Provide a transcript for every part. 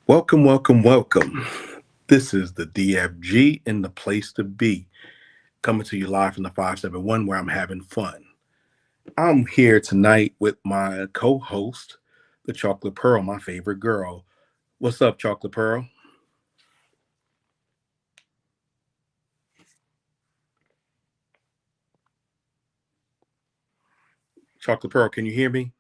Welcome, welcome, welcome. This is the DFG in the place to be, coming to you live from the 571 where I'm having fun. I'm here tonight with my co-host, the Chocolate Pearl, my favorite girl. What's up, Chocolate Pearl? Chocolate Pearl, can you hear me?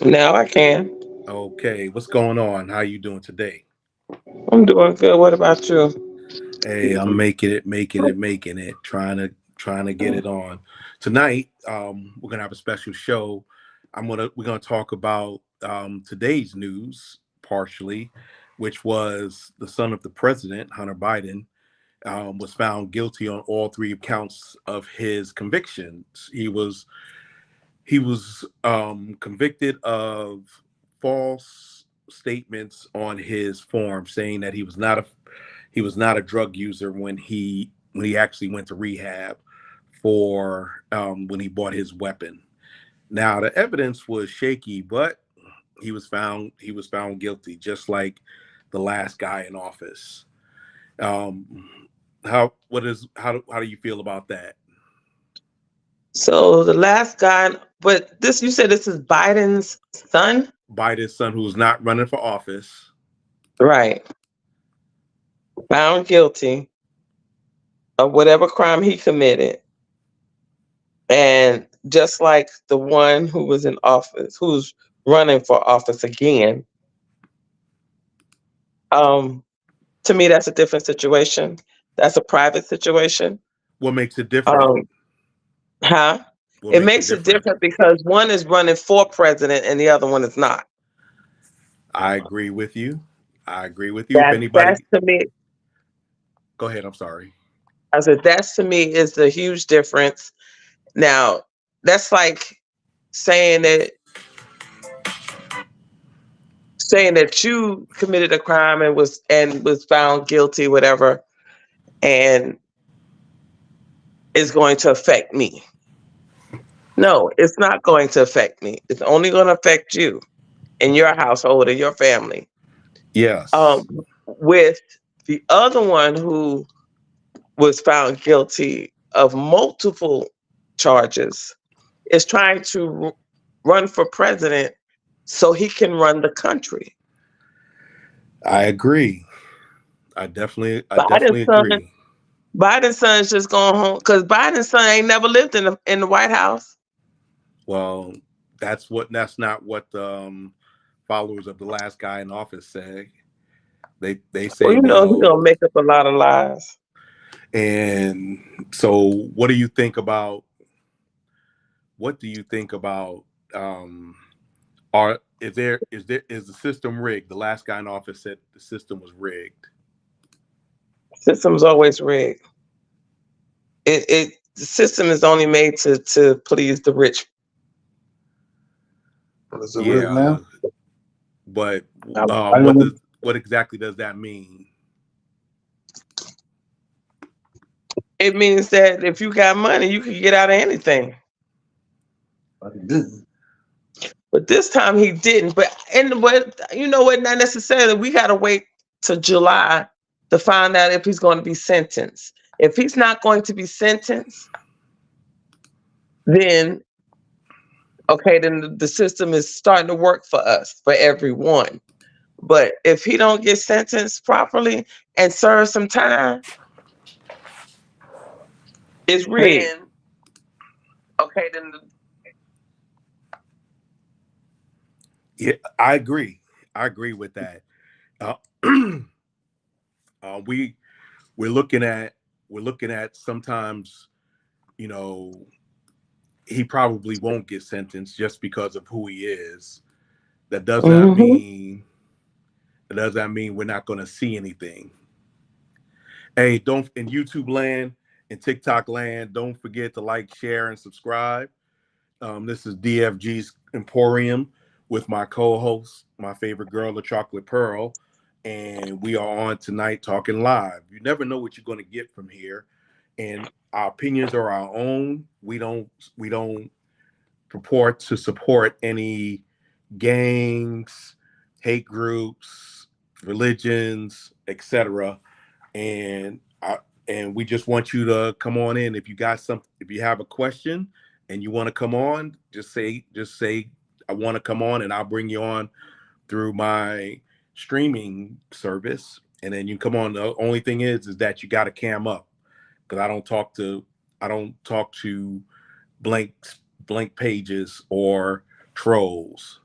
Now I can. Okay, what's going on? How you doing today? I'm doing good. What about you? Hey, I'm making it, trying to get it on. Tonight, we're gonna have a special show. We're gonna talk about today's news partially, which was the son of the president, Hunter Biden, was found guilty on all three counts of his convictions. He was convicted of false statements on his form, saying that he was not a drug user when he actually went to rehab for when he bought his weapon. Now the evidence was shaky, but he was found guilty, just like the last guy in office. Um, how do you feel about that? So the last guy, but this you said this is Biden's son, Biden's son, who's not running for office. right? Found guilty of whatever crime he committed, and just like the one who was in office, who's running for office again. Um, to me, that's a different situation. That's a private situation. What makes it different? Um, huh? What It makes it makes it different? different because one is running for president and the other one is not. I agree with you. I agree with you. If That's anybody, to me. go ahead. I'm sorry. I said that's to me is the huge difference. Now, that's like saying that you committed a crime and was found guilty, whatever, and is going to affect me. No, it's not going to affect me. It's only going to affect you and your household and your family. Yes, With the other one who was found guilty of multiple charges, is trying to run for president so he can run the country. I agree. I definitely Biden's son, agree. Biden's son is just going home because Biden's son ain't never lived in the White House. Well, that's not what the followers of the last guy in office say. They Well, say, you know, he's well, gonna make up a lot of lies. and so what do you think about are is the system rigged? The last guy in office said the system was rigged. System's always rigged. The system is only made to please the rich. Is it rigged Yeah, now? but I don't. what exactly does that mean? It means that if you got money, you can get out of anything. But he didn't. But this time he didn't. But you know what? Not necessarily. We gotta wait till July to find out if he's going to be sentenced. If he's not going to be sentenced, then okay, then the system is starting to work for us, for everyone. But if he don't get sentenced properly and serve some time, it's rigged. Then Okay, then yeah, I agree. I agree with that. Uh, we we're looking at sometimes, you know, he probably won't get sentenced just because of who he is. That does not Mhm. mean we're not going to see anything. Hey, don't in YouTube land and TikTok land, don't forget to like, share, and subscribe. This is DFG's Emporium with my co-host, my favorite girl, the Chocolate Pearl, and we are on tonight talking live. You never know what you're going to get from here, and our opinions are our own. We don't purport to support any gangs, hate groups, religions, etc. And and we just want you to come on in. If you have a question and you want to come on, just say I want to come on, and I'll bring you on through my streaming service, and then you come on. The only thing is that you got to cam up, because I don't talk to blank blank pages or trolls.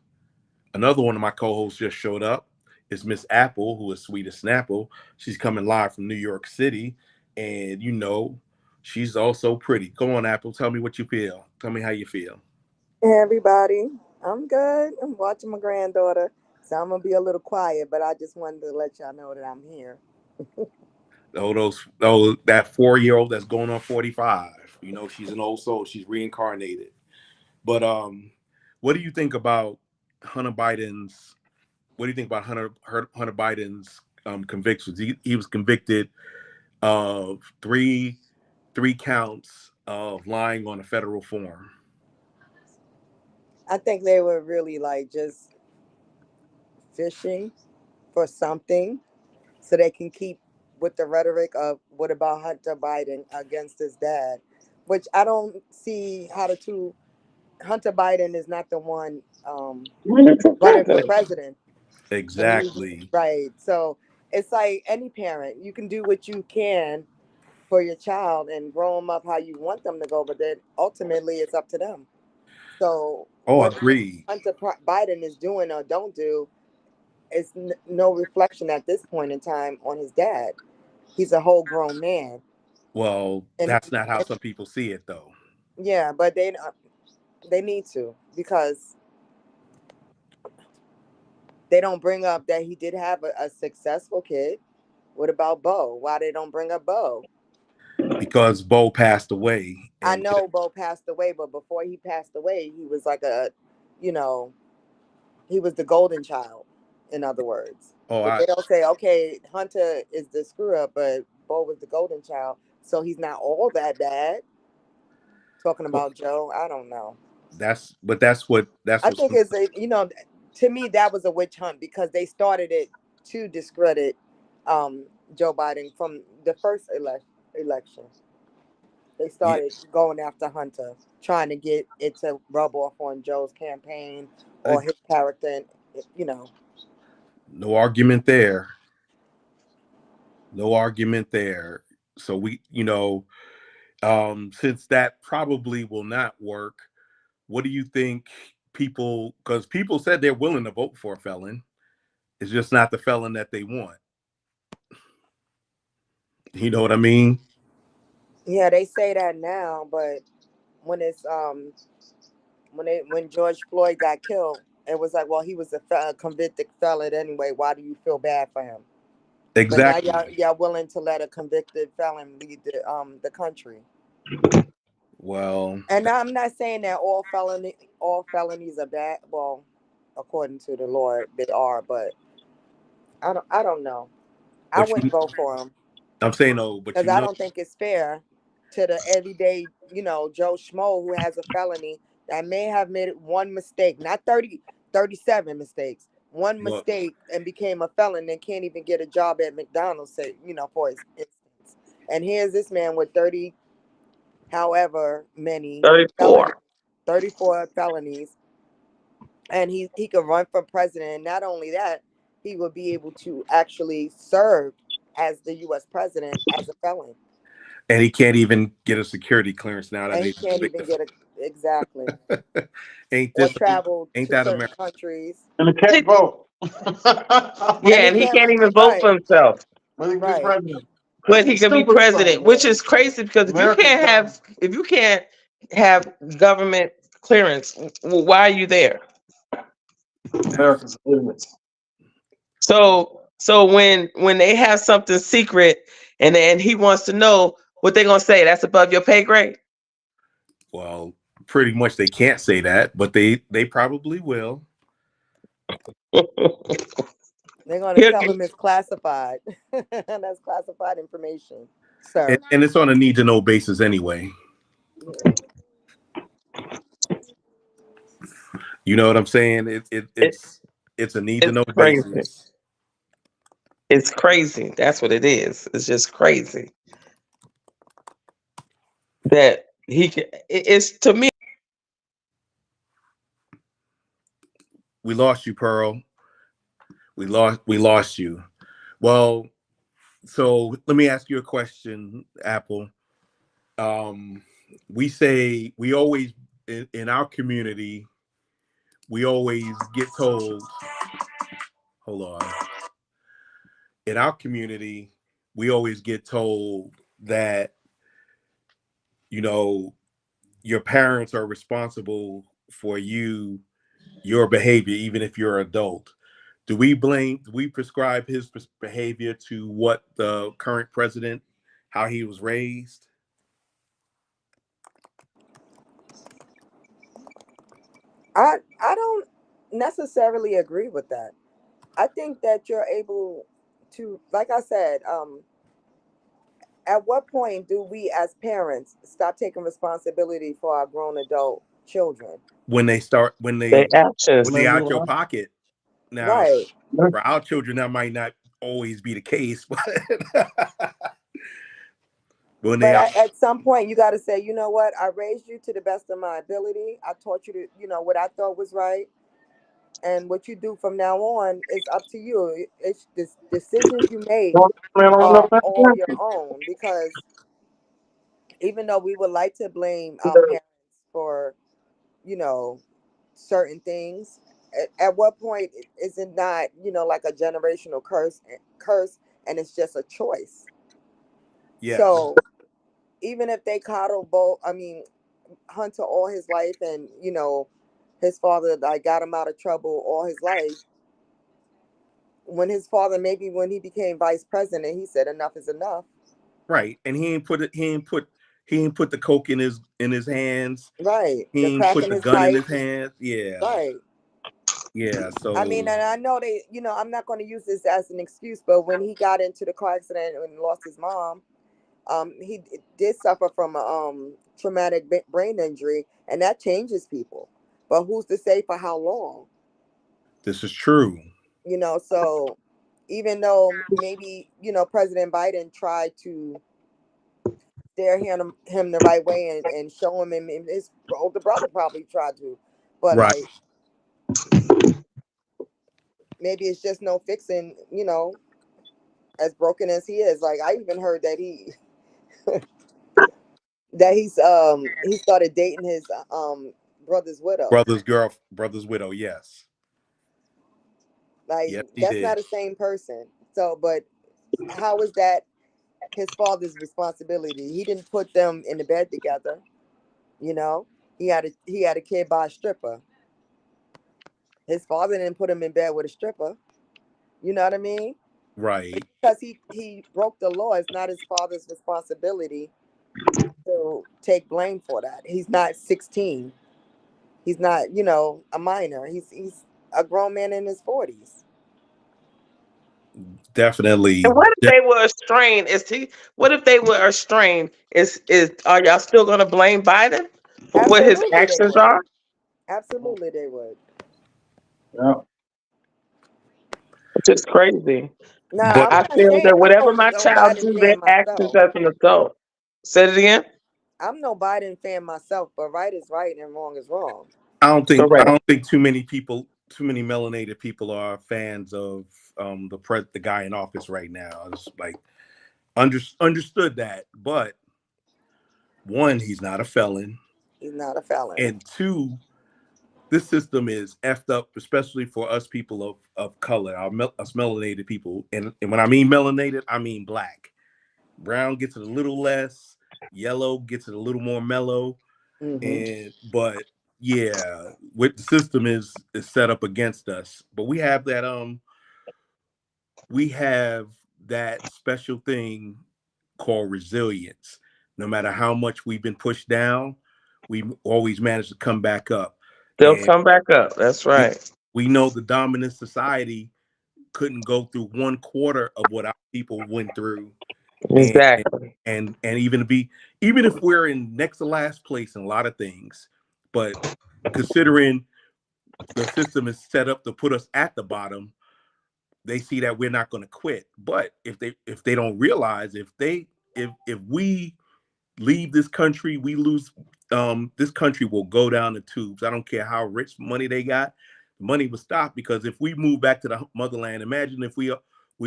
Another one of my co-hosts just showed up. Is Miss Apple, who is sweet as Snapple. She's coming live from New York City, and she's also pretty. Come on, Apple. Tell me what you feel. Tell me how you feel. Hey everybody, I'm good. I'm watching my granddaughter, so I'm gonna be a little quiet, but I just wanted to let y'all know that I'm here. That 4-year-old that's going on 45. She's an old soul. She's reincarnated. But what do you think about Hunter Biden's? What do you think about Hunter Biden's convictions? He was convicted of three counts of lying on a federal form. I think they were really like just fishing for something so they can keep with the rhetoric of what about Hunter Biden against his dad, which I don't see how the two. Hunter Biden is not the one running for running for president. president. And he's Exactly. right. So it's like any parent, you can do what you can for your child and grow them up how you want them to go, but then ultimately it's up to them. So Oh, what agreed. Biden is doing or don't do is no reflection at this point in time on his dad. He's a whole grown man, Well, and that's not how some people see it, though. yeah, but they They need to, because they don't bring up that he did have a successful kid. What about Bo? Why they don't bring up Bo? Because Bo passed away, I and know Bo passed away, but before he passed away, he was like you know, he was the golden child, in other words. oh, But they don't say, okay, Hunter is the screw up, but Bo was the golden child, so he's not all that bad. Talking about Joe, I don't know. that's what I think it's to me that was a witch hunt, because they started it to discredit Joe Biden from the first election. They yeah, started going after Hunter, trying to get it to rub off on Joe's campaign uh, or his character, and you know. no argument there. No argument there. So since that probably will not work, what do you think people? Because people said they're willing to vote for a felon. It's just not the felon that they want. You know what I mean? Yeah, they say that now, but when it's when George Floyd got killed, it was like, well, he was a convicted felon anyway. Why do you feel bad for him? But now Exactly. y'all willing to let a convicted felon lead the country. Well, And I'm not saying that all felonies are bad. Well, according to the Lord, they are, but I don't know. I but wouldn't vote for him, I'm saying, oh, but because I don't think it's fair to the everyday, Joe Schmo, who has a felony, that may have made one mistake, not 37 mistakes, one well, mistake, and became a felon and can't even get a job at McDonald's, say, for his instance. And here's this man with 30, however many 34. 34 felonies, and he could run for president. And not only that, he would be able to actually serve as the U.S. president as a felon. and he can't even get a security clearance now that And he he's can't even get exactly, ain't or this travel ain't to that certain America? countries. And the cat vote. Yeah, And he and he can't, can't even vote right, for himself. But he can be right. president. But he can be Stupid president, stuff, which man. is crazy, because America's dumb. if you can't have government clearance, why are you there? America's ignorant. So when they have something secret, and then he wants to know what they're gonna say, that's above your pay grade. Well, pretty much they can't say that, but they probably will. They're going to He'll- tell him it's classified. That's classified information, sir. And it's on a need to know basis anyway. Yeah. You know what I'm saying? It's a need to It's know crazy. basis. It's crazy. That's what it is. It's just crazy that he can. It's to me. We lost you, Pearl. We lost you. Well, so let me ask you a question, Apple. We always in our community, we always get told, hold on. In our community, we always get told that, your parents are responsible for your behavior, even if you're an adult. Do we prescribe his behavior to what the current president, how he was raised? I don't necessarily agree with that. I think that you're able to, like I said, at what point do we as parents stop taking responsibility for our grown adult children? When they start, when Their they actions. out your pocket. Now, Right. for our children, that might not always be the case, but when they But out, at some point, you got to say, you know what? I raised you to the best of my ability. I taught you to, what I thought was right. And what you do from now on is up to you. It's the decisions you make are all your own. Because even though we would like to blame our parents for, you know, certain things, at what point is it not, like a generational curse, and it's just a choice? yes, So even if they coddle both, I mean, Hunter all his life, and you know, his father like got him out of trouble all his life. When his father, maybe when he became vice president, he said enough is enough. Right, and he ain't put the coke in his hands. Right, He the ain't crack put in the his gun in pipe. his hands. Yeah, Right. yeah. I mean, So and I know they, you know, I'm not going to use this as an excuse, but when he got into the car accident and lost his mom, he did suffer from a traumatic brain injury, and that changes people. But who's to say for how long? this is true. You know, so even though maybe, you know, President Biden tried to steer him the right way and show him, and his older brother probably tried to, but Right. like maybe it's just no fixing, you know, as broken as he is. Like I even heard that he started dating his brother's widow. Brother's widow. Yes, Like yes, he that's not did. the same person. So, but how is that his father's responsibility? He didn't put them in the bed together. You know, he had a kid by a stripper. His father didn't put him in bed with a stripper. You know what I mean? Right. Because he broke the law. It's not his father's responsibility to take blame for that. He's not 16. He's not, you know, a minor. He's a grown man in his 40s. Definitely. And what if they were estranged? What if they were estranged? Is are y'all still going to blame Biden for what his Absolutely, they actions would. are? Absolutely, they would. Yeah. Which is crazy. Now, But I'm I not feel saying that I'm whatever my no child Biden do, their fan actions myself. as an adult. Say it again. I'm no Biden fan myself, but right is right and wrong is wrong. I Correct. don't think too many melanated people are fans of the guy in office right now. It's like understood that, but one, he's not a felon, He's not a felon. and two, this system is effed up, especially for us people of color, us melanated people. And when I mean melanated, I mean black. Brown gets it a little less, yellow gets it a little more mellow, Hmm. and but yeah, what the system is set up against us. But we have that special thing called resilience. No matter how much we've been pushed down, we always manage to come back up. They'll And come back up. That's we right. we know the dominant society couldn't go through 1/4 of what our people went through, and Exactly. and even if we're in next to last place in a lot of things, but considering the system is set up to put us at the bottom, they see that we're not going to quit. But if they don't realize, if we leave this country, we lose. This country will go down the tubes. I don't care how rich money they got. The money will stop, because if we move back to the motherland, imagine if we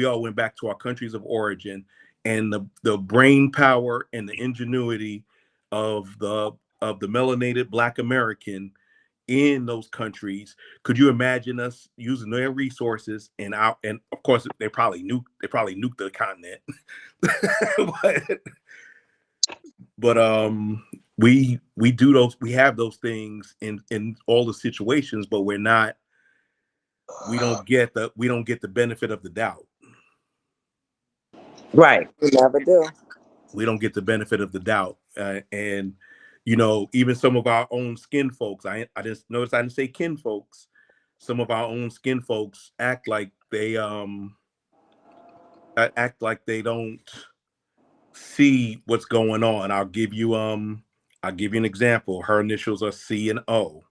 all went back to our countries of origin, and the brain power and the ingenuity of the melanated Black American in those countries. Could you imagine us using their resources and of course they probably nuked the continent. but but we have those things in all the situations, but we don't get the benefit of the doubt. Right. We never do. We don't get the benefit of the doubt. And even some of our own skin folks, I just noticed I didn't say kin folks. Some of our own skin folks act like they don't see what's going on. I'll give you an example. Her initials are C and O.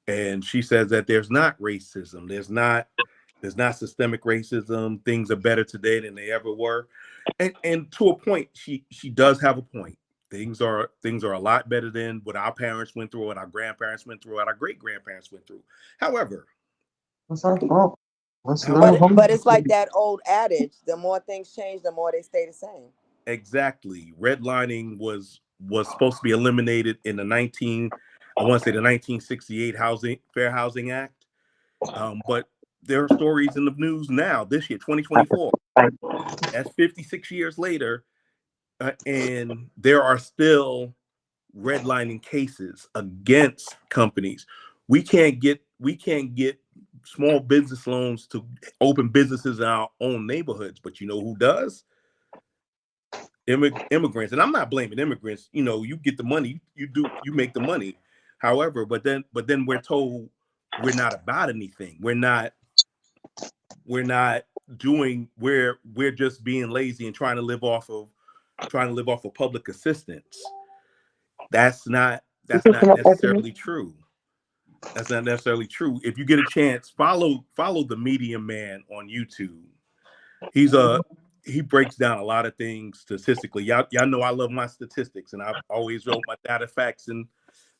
And she says that there's not racism. There's not systemic racism. Things are better today than they ever were. And to a point, she does have a point. Things are a lot better than what our parents went through, what our grandparents went through, what our great grandparents went through. However, What's our fault? What's the however, little But it's like home? that old adage: the more things change, the more they stay the same. exactly, redlining was supposed to be eliminated in I want to say the 1968 Fair Housing Act. But there are stories in the news now, this year, 2024. That's 56 years later, and there are still redlining cases against companies. We can't get small business loans to open businesses in our own neighborhoods, but you know who does? Immigrants. And I'm not blaming immigrants. You know, you get the money, you make the money. However, but then we're told we're not about anything. We're not doing, we're just being lazy and trying to live off of public assistance. That's not necessarily true. That's not necessarily true. If you get a chance, follow the Medium Man on YouTube. He breaks down a lot of things statistically. Y'all know I love my statistics, and I've always wrote my data, facts, and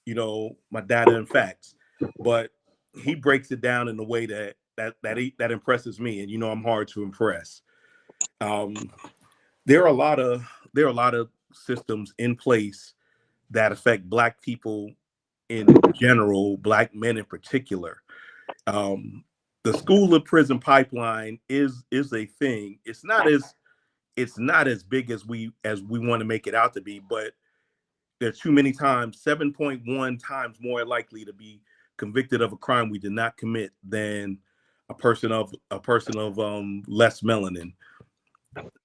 my data and facts. But he breaks it down in a way that impresses me, and I'm hard to impress. There are a lot of systems in place that affect Black people in general, Black men in particular. The school to prison pipeline is a thing. It's not as big as we want to make it out to be, but there's too many times, 7.1 times more likely to be convicted of a crime we did not commit than a person of less melanin.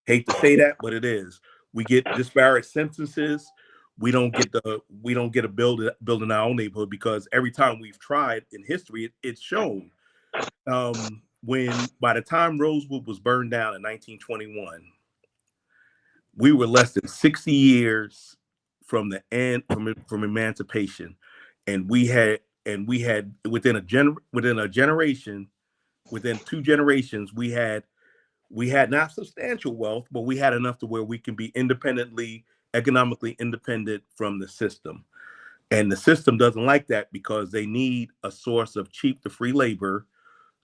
Hate to say that, but it is. We get disparate sentences. We don't get a build in our own neighborhood, because every time we've tried in history, it's shown. When by the time Rosewood was burned down in 1921, we were less than 60 years from the end from emancipation, and we had within two generations, we had not substantial wealth, but we had enough to where we can be economically independent from the system. And the system doesn't like that, because they need a source of cheap to free labor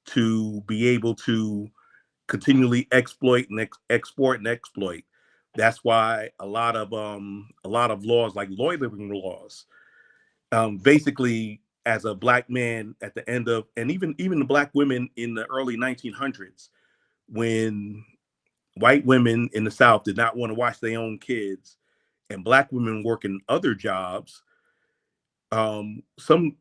to be able to continually exploit and export and exploit. That's why a lot of laws, like loitering laws, basically, as a Black man at the end of, and even the Black women in the early 1900s, when white women in the South did not want to watch their own kids, and Black women working other jobs, some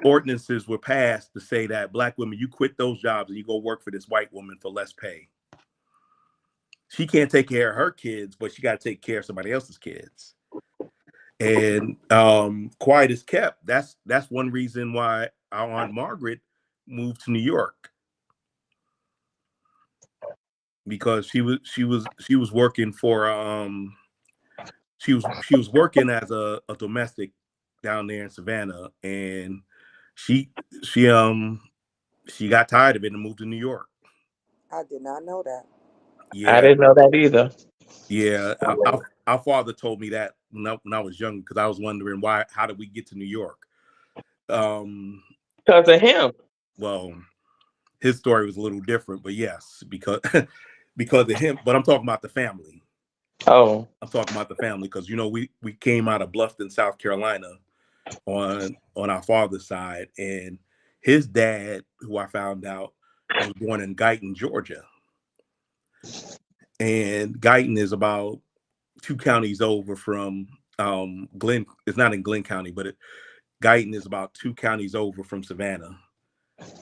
ordinances were passed to say that Black women, you quit those jobs and you go work for this white woman for less pay. She can't take care of her kids, but she got to take care of somebody else's kids. And quiet is kept. That's one reason why our Aunt Margaret moved to New York, because she was working for she was working as a domestic down there in Savannah, and she got tired of it and moved to New York. I did not know that. I didn't know that either. Yeah, our father told me that when I was young, because I was wondering how did we get to New York? Because of him. Well, his story was a little different, but yes, because of him. But I'm talking about the family. Oh, I'm talking about the family, because we came out of Bluffton, South Carolina, on our father's side, and his dad, who I found out, was born in Guyton, Georgia. And Guyton is about 2 counties over from Glenn. It's not in Glenn County, but Guyton is about 2 counties over from Savannah.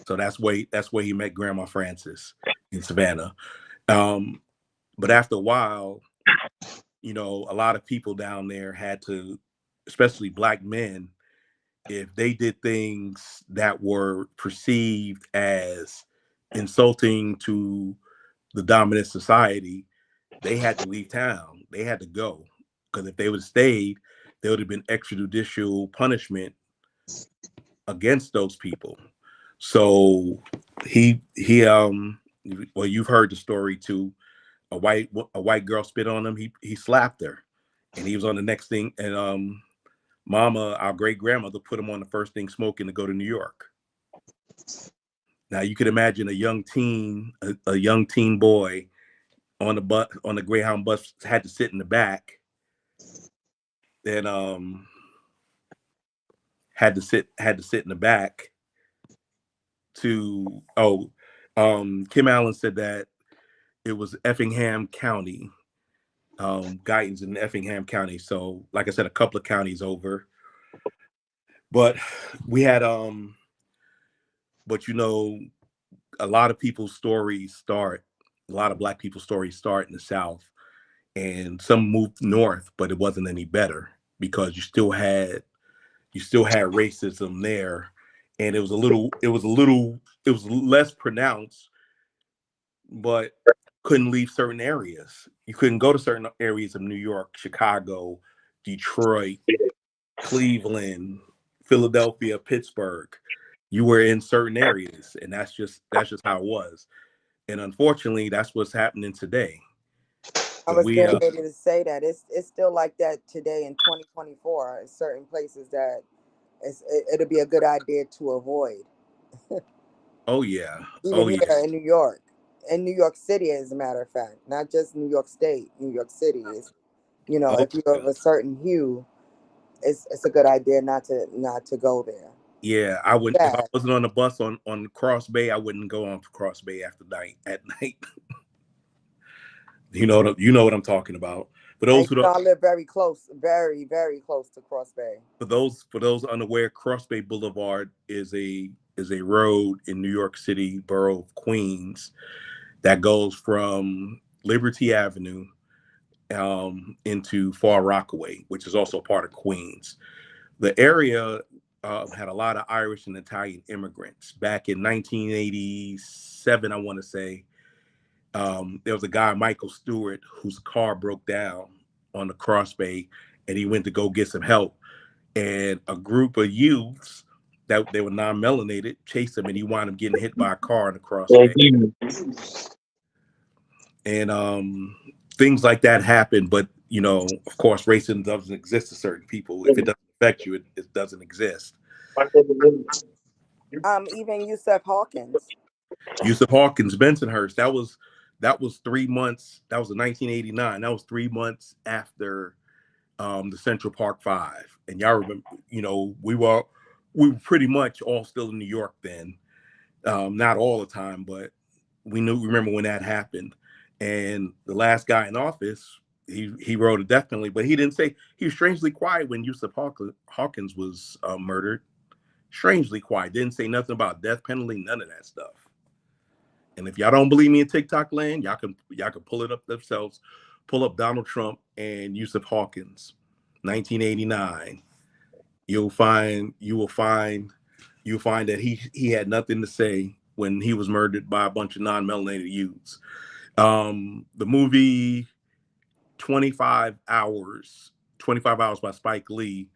So that's where he met Grandma Frances, in Savannah. But after a while, a lot of people down there had to, especially Black men, if they did things that were perceived as insulting to the dominant society, they had to leave town. They had to go, because if they would have stayed, there would have been extrajudicial punishment against those people. So well, you've heard the story too. A white girl spit on him. He slapped her, and he was on the next thing. And Mama, our great grandmother, put him on the first thing smoking to go to New York. Now you could imagine a young teen boy on the Greyhound bus, had to sit in the back, and had to sit in the back to Kim Allen said that it was Effingham County Guyton's in Effingham County. So, like I said, a couple of counties over. But we had, but you know, a lot of people's stories start, a lot of Black people's stories start in the South, and some moved north, but it wasn't any better because you still had racism there, and it was less pronounced, but couldn't leave certain areas. You couldn't go to certain areas of New York, Chicago, Detroit, Cleveland, Philadelphia, Pittsburgh. You were in certain areas, and that's just how it was. And unfortunately, that's what's happening today. I So was we getting ready to say that it's still like that today in 2024. Certain places that it'll be a good idea to avoid. oh yeah, Even oh here yeah, in New York City, as a matter of fact, not just New York State, New York City is, you know, oh if you're of yeah. a certain hue, it's a good idea not to go there. Yeah, I would if I Bad. wasn't on the bus on Cross Bay, I wouldn't go on Cross Bay after night at night. You know what I'm talking about. For And those who you know, don't, I live very close, very, very close to Cross Bay. for those unaware, Cross Bay Boulevard is a road in New York City, borough of Queens, that goes from Liberty Avenue into Far Rockaway, which is also part of Queens. The area had a lot of Irish and Italian immigrants back in 1987. I want to say there was a guy, Michael Stewart, whose car broke down on the Cross Bay, and he went to go get some help. And a group of youths that they were non-melanated chased him, and he wound up getting hit by a car on the Cross Bay. And things like that happen. But you know, of course, racism doesn't exist to certain people. If it doesn't affect you, it doesn't exist. Even Yusuf Hawkins. 𝐤𝐢𝐯𝐞, Bensonhurst. That was 3 months. That was in 1989. That was 3 months after the Central Park Five. And y'all remember, you know, we were pretty much all still in New York then. Not all the time, but remember when that happened. And the last guy in office, he wrote a death penalty, but he didn't say. He was strangely quiet when Yusuf Hawkins was murdered. Strangely quiet. Didn't say nothing about death penalty, none of that stuff. And if y'all don't believe me in TikTok land, y'all can pull it up themselves. Pull up Donald Trump and Yusuf Hawkins, 1989. You'll find that he had nothing to say when he was murdered by a bunch of non-melanated youths. The movie 25 Hours by Spike Lee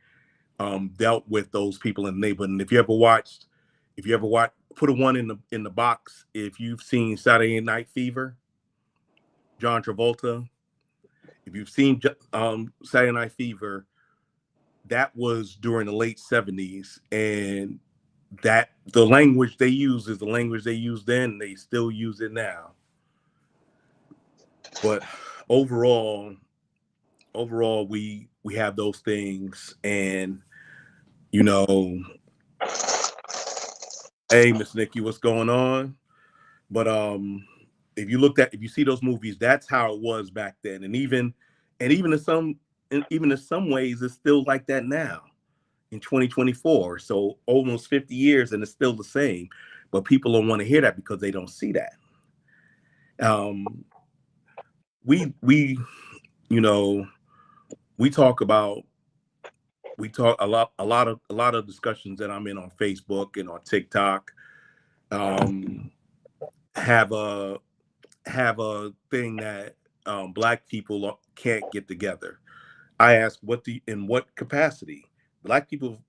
dealt with those people in the neighborhood. And if you ever watched, put a one in the box if you've seen Saturday Night Fever, John Travolta. If you've seen Saturday Night Fever, that was during the late 70s, and that the language they use is the language they used then. They still use it now. But overall, we have those things, and you know, hey, Miss Nikki, what's going on? But if you see those movies, that's how it was back then, and even in some ways, it's still like that now in 2024. So almost 50 years, and it's still the same. But people don't want to hear that because they don't see that. We you know we talk a lot of discussions that I'm in on Facebook and on TikTok have a thing that Black people can't get together. I ask in what capacity black people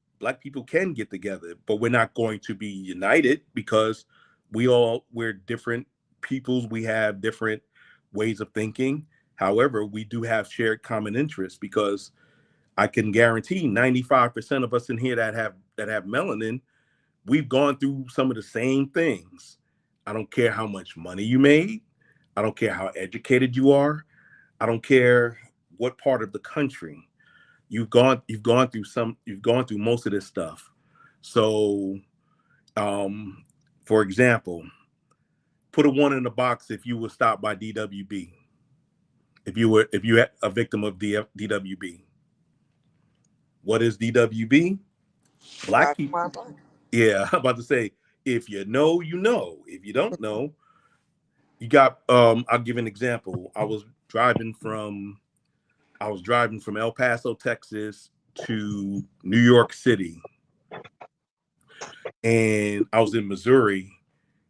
can get together, but we're not going to be united because we're different peoples. We have different ways of thinking. However, we do have shared common interests because I can guarantee 95% of us in here that have melanin, we've gone through some of the same things. I don't care how much money you made. I don't care how educated you are. I don't care what part of the country you've gone through most of this stuff. So for example, put a one in the box if you were stopped by DWB. if you had a victim of DWB. What is DWB? Black Black people. on black. Yeah, I'm about to say, if you know, you know. If you don't know, you got. I'll give an example. I was driving from El Paso, Texas to New York City, and I was in Missouri,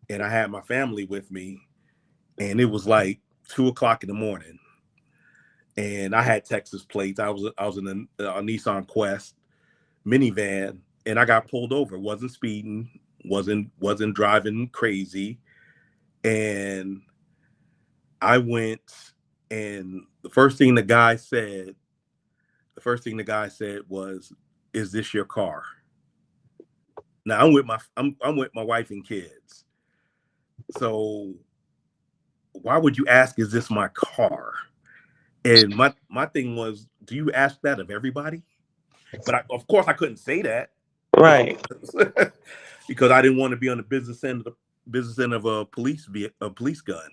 and I had my family with me, and it was like 2 o'clock in the morning, and I had Texas plates. I was in a Nissan Quest minivan, and I got pulled over. Wasn't speeding, wasn't driving crazy, and I went, and the first thing the guy said was, "Is this your car?" Now I'm with my wife and kids. So why would you ask, "Is this my car?" And my thing was, do you ask that of everybody? But of course I couldn't say that, Right. because I didn't want to be on the business end of a police gun.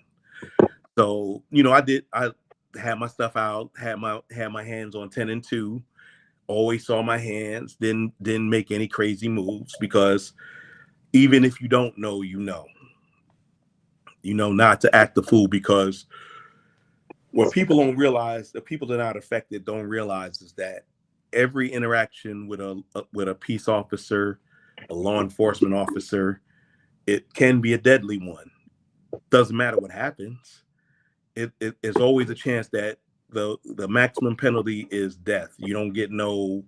So, I had my stuff out, had my hands on 10 and 2, always saw my hands, didn't make any crazy moves, because even if you don't know, not to act the fool, because what people don't realize, the people that are not affected don't realize, is that every interaction with a peace officer, a law enforcement officer, it can be a deadly one. Doesn't matter what happens. It's always a chance that the maximum penalty is death. You don't get no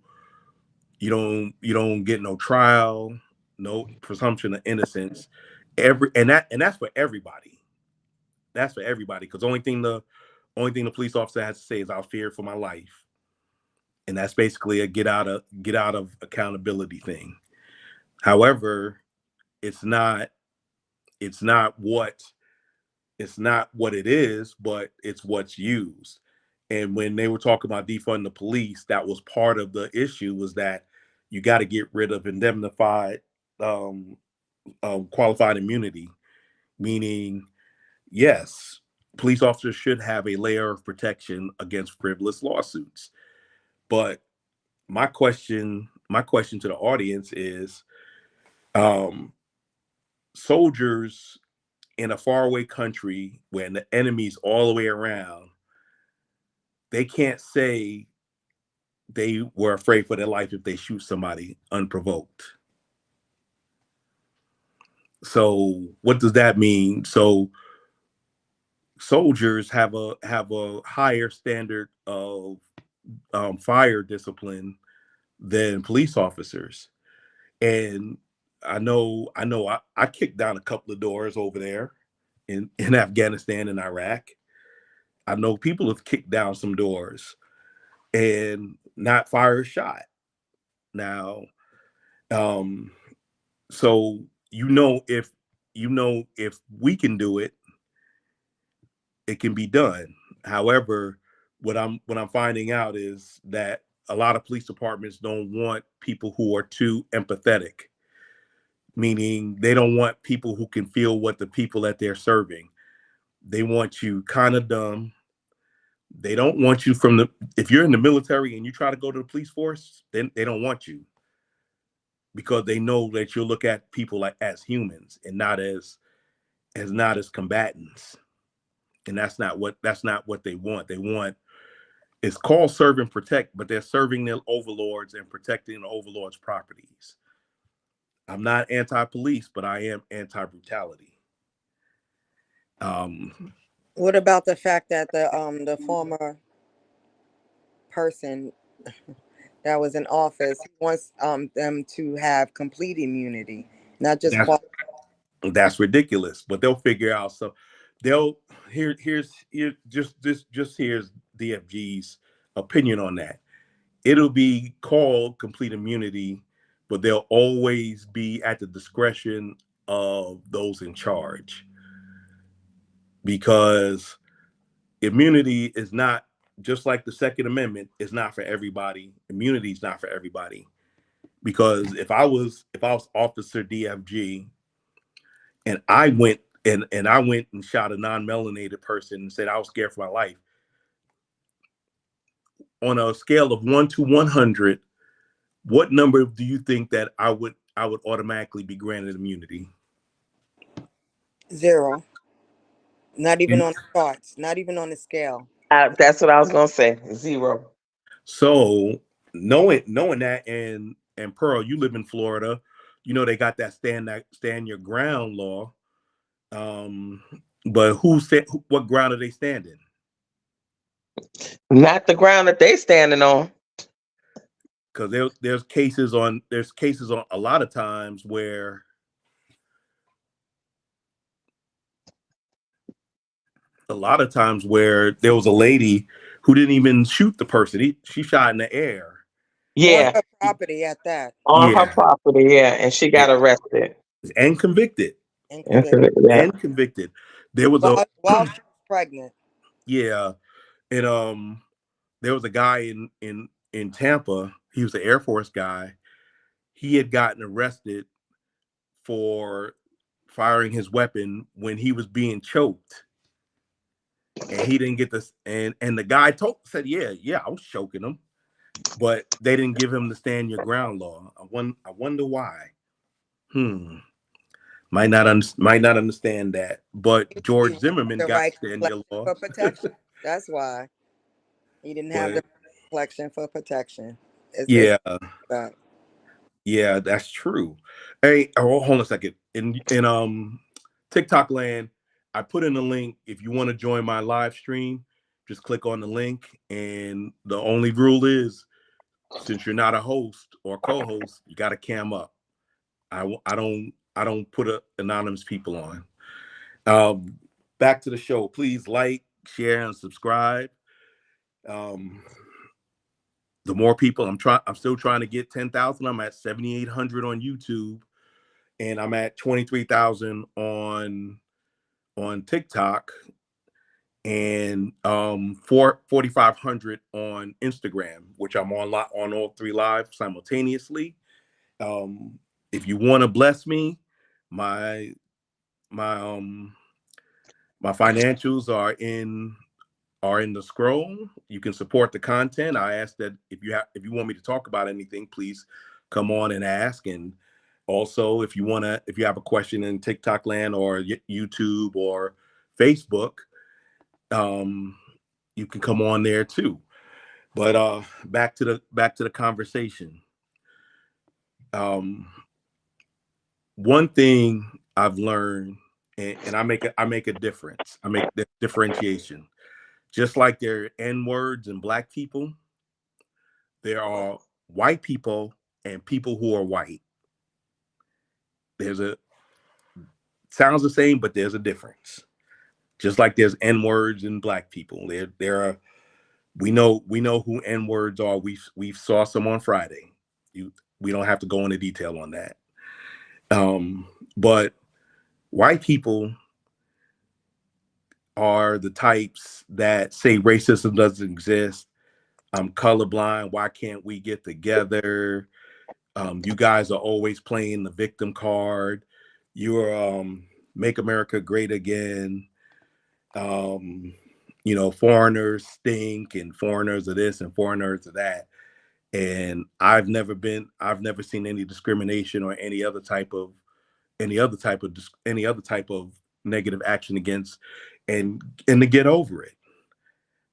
trial, no presumption of innocence. That's for everybody. That's for everybody, because the only thing the police officer has to say is, "I fear for my life," and that's basically a get out of accountability thing. However, it's not what it is, but it's what's used. And when they were talking about defund the police, that was part of the issue, was that you got to get rid of indemnified qualified immunity, meaning, yes, police officers should have a layer of protection against frivolous lawsuits. But my question to the audience is, soldiers in a faraway country when the enemy's all the way around, they can't say they were afraid for their life if they shoot somebody unprovoked. So what does that mean? So soldiers have a higher standard of fire discipline than police officers. And I know I kicked down a couple of doors over there in Afghanistan and Iraq. I know people have kicked down some doors and not fired a shot. Now, so if we can do it, it can be done. However, what I'm finding out is that a lot of police departments don't want people who are too empathetic, meaning they don't want people who can feel what the people that they're serving. They want you kind of dumb. They don't want you if you're in the military and you try to go to the police force, then they don't want you, because they know that you'll look at people as humans and not as combatants. And that's not what they want. They want, it's called serve and protect, but they're serving their overlords and protecting the overlords' properties. I'm not anti-police, but I am anti-brutality. What about the fact that the former person that was in office wants them to have complete immunity, not just that's ridiculous, but they'll figure out. So they'll here's DFG's opinion on that. It'll be called complete immunity, but they'll always be at the discretion of those in charge, because immunity is not, just like the Second Amendment is not for everybody. Immunity is not for everybody, because if I was Officer DFG and I went and shot a non-melanated person and said I was scared for my life, on a scale of 1 to 100, what number do you think that I would automatically be granted immunity? 0. Not even You- on the charts. Not even on the scale. That's what I was gonna say. 0. So knowing that, and Pearl, you live in Florida, you know they got that stand your ground law. But what ground are they standing? Not the ground that they standing on. Because there's cases on a lot of times where there was a lady who didn't even shoot the person. She shot in the air. On Yeah, her property at that. on her Yeah. property. Yeah, and she got arrested And convicted. And and convicted. yeah. And convicted. There was While she was pregnant. yeah, and there was a guy in Tampa. He was an Air Force guy. He had gotten arrested for firing his weapon when he was being choked, and he didn't get this. And the guy said, "Yeah, I was choking him," but they didn't give him the stand your ground law. I wonder why. Might not understand that, but George Zimmerman The got right stand your law for protection. That's why he didn't have the complexion for protection. Yeah. It's Yeah, that's true. Hey, hold on a second. In TikTok land, I put in a link. If you want to join my live stream, just click on the link. And the only rule is, since you're not a host or co-host, you got to cam up. I don't put anonymous people on. Back to the show. Please like, share, and subscribe. The more people, I'm still trying to get 10,000. I'm at 7,800 on YouTube, and I'm at 23,000 on TikTok, and 4,500 on Instagram, which I'm on all 3 live simultaneously. If you want to bless me, my financials are in the scroll. You can support the content. I ask that if you want me to talk about anything, please come on and ask. And also, if you have a question in TikTok land or YouTube or Facebook, you can come on there too. But back to the conversation. One thing I've learned, and I make a difference. I make the differentiation. Just like there are N-words and Black people, there are white people and people who are white. Sounds the same, but there's a difference. Just like there's N-words and Black people. There are, we know who N-words are. We saw some on Friday. We don't have to go into detail on that. But white people are the types that say racism doesn't exist. I'm colorblind. Why can't we get together? You guys are always playing the victim card. You're Make America Great Again. Foreigners stink, and foreigners are this and foreigners are that. And I've never seen any discrimination or any other type of negative action against, and to get over it.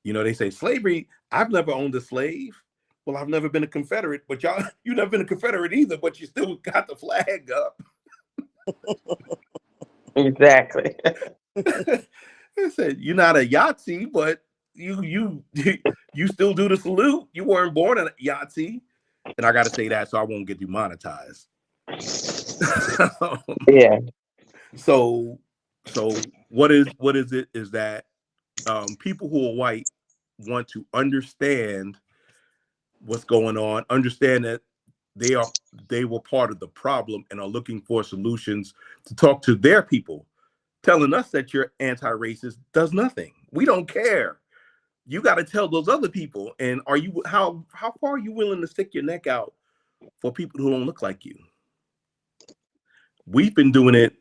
They say slavery. I've never owned a slave. Well, I've never been a Confederate, but you never been a Confederate either, but you still got the flag up. Exactly. I said, you're not a Yahtzee, but you still do the salute. You weren't born a Yahtzee. And I got to say that so I won't get demonetized. Yeah. So what is it is that people who are white want to understand what's going on, understand that they were part of the problem and are looking for solutions to talk to their people. Telling us that you're anti-racist does nothing. We don't care. You got to tell those other people. And how far are you willing to stick your neck out for people who don't look like you? We've been doing it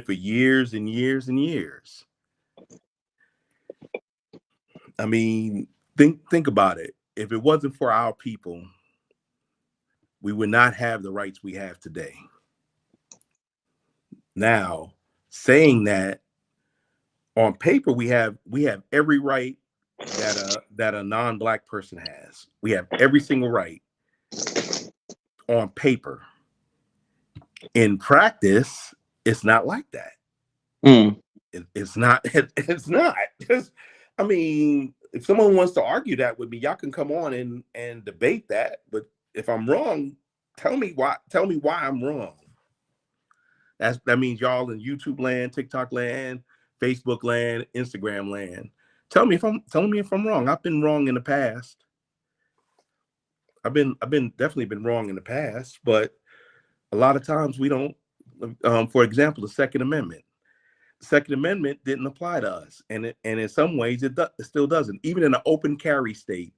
for years and years and years. I mean, think about it. If it wasn't for our people, we would not have the rights we have today. Now, saying that, on paper we have every right that a non-black person has. We have every single right on paper. In practice, it's not like that. It's not. It's not. I mean, if someone wants to argue that with me, y'all can come on and debate that. But if I'm wrong, tell me why. Tell me why I'm wrong. That means y'all in YouTube land, TikTok land, Facebook land, Instagram land. Tell me if I'm wrong. I've been wrong in the past. I've been definitely been wrong in the past, but a lot of times we don't. For example, the Second Amendment. The Second Amendment didn't apply to us, and in some ways it still doesn't. Even in an open carry state,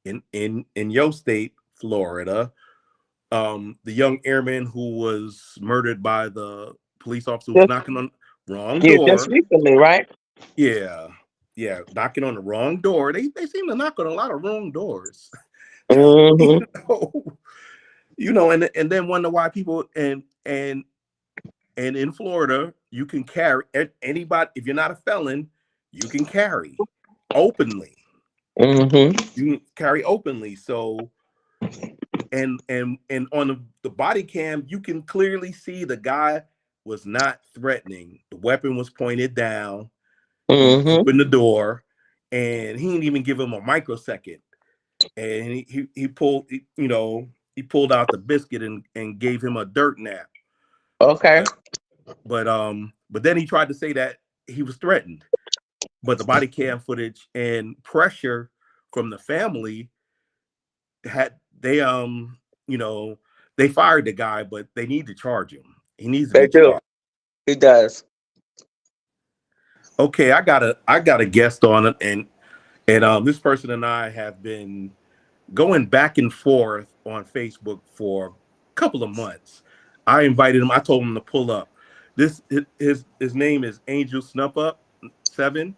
in your state, Florida, the young airman who was murdered by the police officer who was knocking on the wrong door. Just recently, right? Yeah, knocking on the wrong door. They seem to knock on a lot of wrong doors. Mm-hmm. you know, and then wonder why people and in Florida you can carry anybody. If you're not a felon, you can carry openly. Mm-hmm. You can carry openly. So and on the body cam, you can clearly see the guy was not threatening. The weapon was pointed down. Mm-hmm. He opened the door, and he didn't even give him a microsecond. And he pulled out the biscuit and gave him a dirt nap. Okay. But then he tried to say that he was threatened. But the body cam footage and pressure from the family they fired the guy, but they need to charge him. He needs to be charged. He does. Okay, I got a guest on it, and this person and I have been going back and forth on Facebook for a couple of months. I invited him. I told him to pull up. His name is 𝐤𝐢𝐯𝐞7.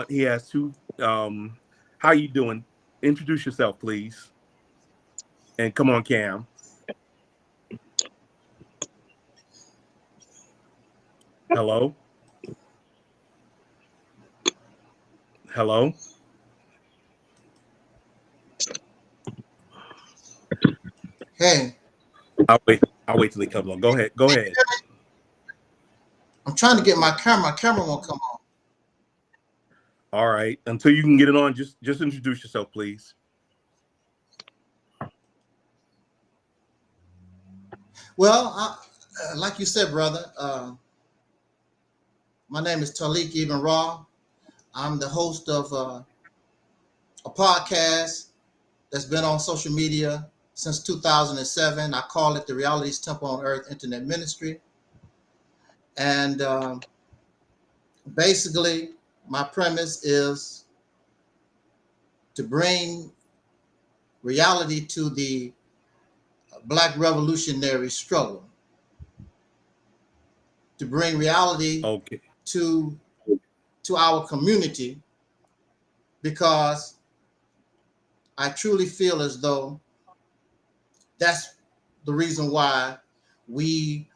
He has two. How you doing? Introduce yourself, please. And come on, Cam. Hello. Hello. Hey. I'll wait till he comes on. Go ahead. I'm trying to get my camera. My camera won't come on. All right. Until you can get it on, just introduce yourself, please. Well, like you said, brother, my name is 𝐤𝐲𝐸𝐯𝐞. I'm the host of a podcast that's been on social media since 2007. I call it the Realities Temple on Earth Internet Ministry. And basically, my premise is to bring reality to the Black revolutionary struggle, to bring reality to our community, because I truly feel as though that's the reason why we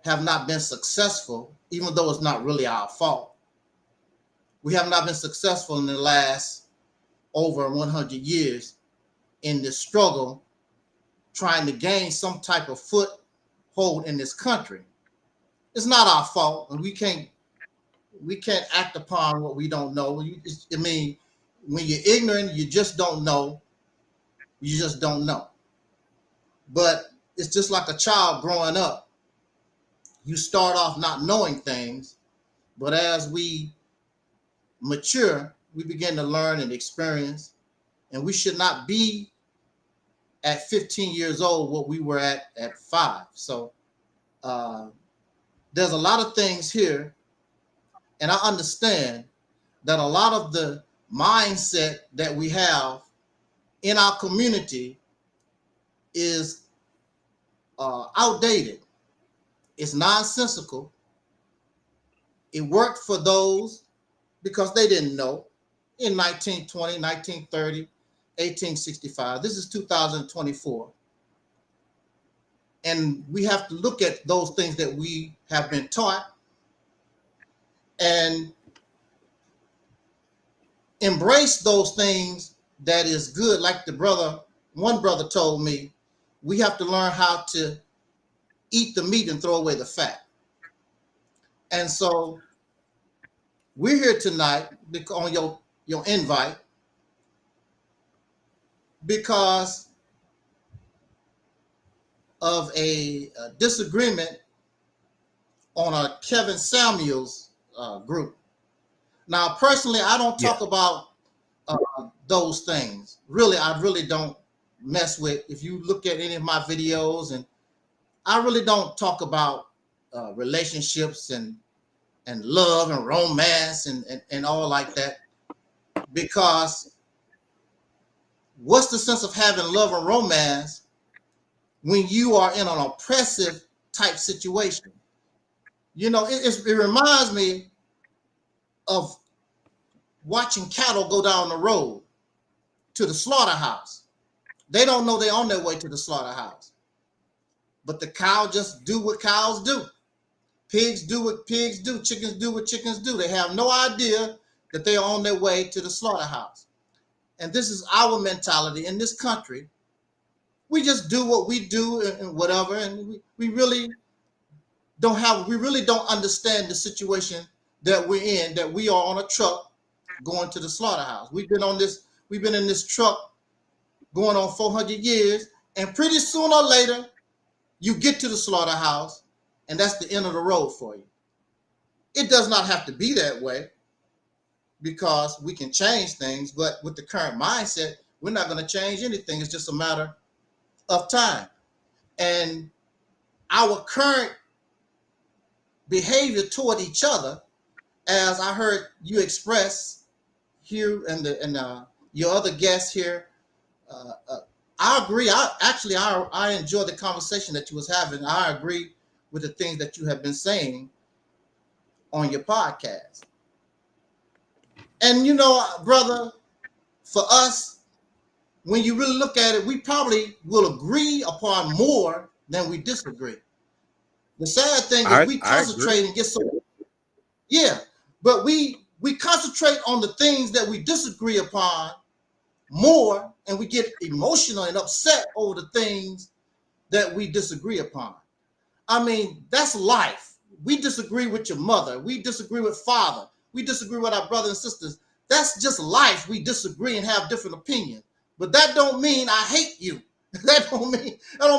have not been successful, even though it's not really our fault. We have not been successful in the last over 100 years in this struggle, trying to gain some type of foothold in this country. It's not our fault, and we can't act upon what we don't know. I mean, when you're ignorant, you just don't know. You just don't know. But it's just like a child growing up. You start off not knowing things, but as we mature, we begin to learn and experience, and we should not be at 15 years old what we were at 5. So there's a lot of things here, and I understand that a lot of the mindset that we have in our community is outdated. It's nonsensical. It worked for those because they didn't know. in 1920, 1930, 1865. This is 2024. And we have to look at those things that we have been taught and embrace those things that is good. Like one brother told me, we have to learn how to eat the meat and throw away the fat. And so we're here tonight on your invite because of a disagreement on a 𝐤𝐻𝐯𝐞 group. Now, personally, I don't talk about those things. Really, I really don't mess with. If you look at any of my videos, and I really don't talk about relationships and love and romance and all like that, because what's the sense of having love and romance when you are in an oppressive type situation? You know, it reminds me of watching cattle go down the road to the slaughterhouse. They don't know they're on their way to the slaughterhouse, but the cow just do what cows do. Pigs do what pigs do. Chickens do what chickens do. They have no idea that they are on their way to the slaughterhouse. And this is our mentality in this country. We just do what we do and whatever, and we really don't understand the situation that we're in, that we are on a truck going to the slaughterhouse. We've been in this truck going on 400 years, and pretty soon or later, you get to the slaughterhouse, and that's the end of the road for you. It does not have to be that way, because we can change things, but with the current mindset, we're not going to change anything. It's just a matter of time. And our current behavior toward each other, as I heard you express here and your other guests here, I agree. I enjoy the conversation that you was having. I agree with the things that you have been saying on your podcast. And you know, brother, for us, when you really look at it, we probably will agree upon more than we disagree. The sad thing is we concentrate and get so, but we concentrate on the things that we disagree upon more, and we get emotional and upset over the things that we disagree upon. I mean, that's life. We disagree with your mother. We disagree with father. We disagree with our brothers and sisters. That's just life. We disagree and have different opinions. But that don't mean I hate you. That don't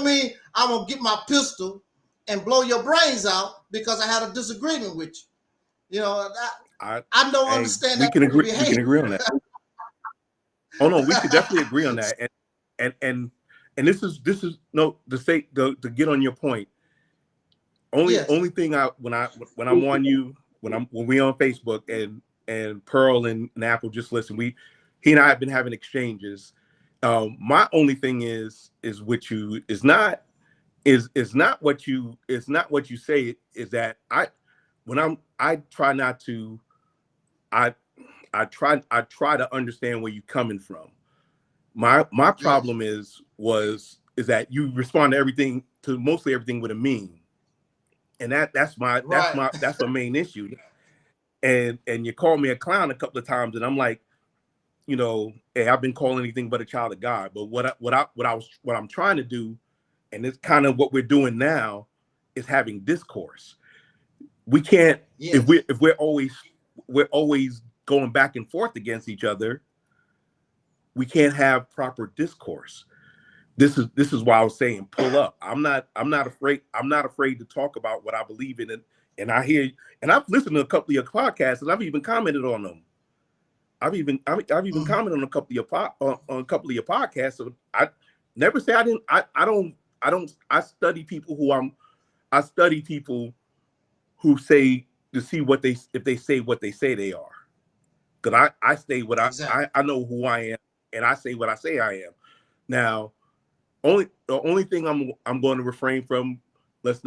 mean I'm gonna get my pistol and blow your brains out because I had a disagreement with you. You know, I don't understand that. We can agree on that. Oh no, we could definitely agree on that. And this is no to get on your point. Only thing when I'm on you, when we on Facebook and Pearl and Apple just listen, he and I have been having exchanges. My only thing is with you is not what you say, is that I try not to, I try to understand where you're coming from. My problem is that you respond to mostly everything with a meme. And that's my main issue. And you called me a clown a couple of times, and I'm like, you know, hey, I've been called anything but a child of God. But what I'm trying to do, and it's kind of what we're doing now, is having discourse. We can't if we're always going back and forth against each other, we can't have proper discourse. This is why I was saying pull up. I'm not afraid to talk about what I believe in, and I hear, and I've listened to a couple of your podcasts, and I've even commented on them. I've even commented on a couple of your podcasts. So I never say I didn't. I study people who say to see if they say what they say they are. Because I say what I know who I am, and I say what I say I am. Now, the only thing I'm going to refrain from, let's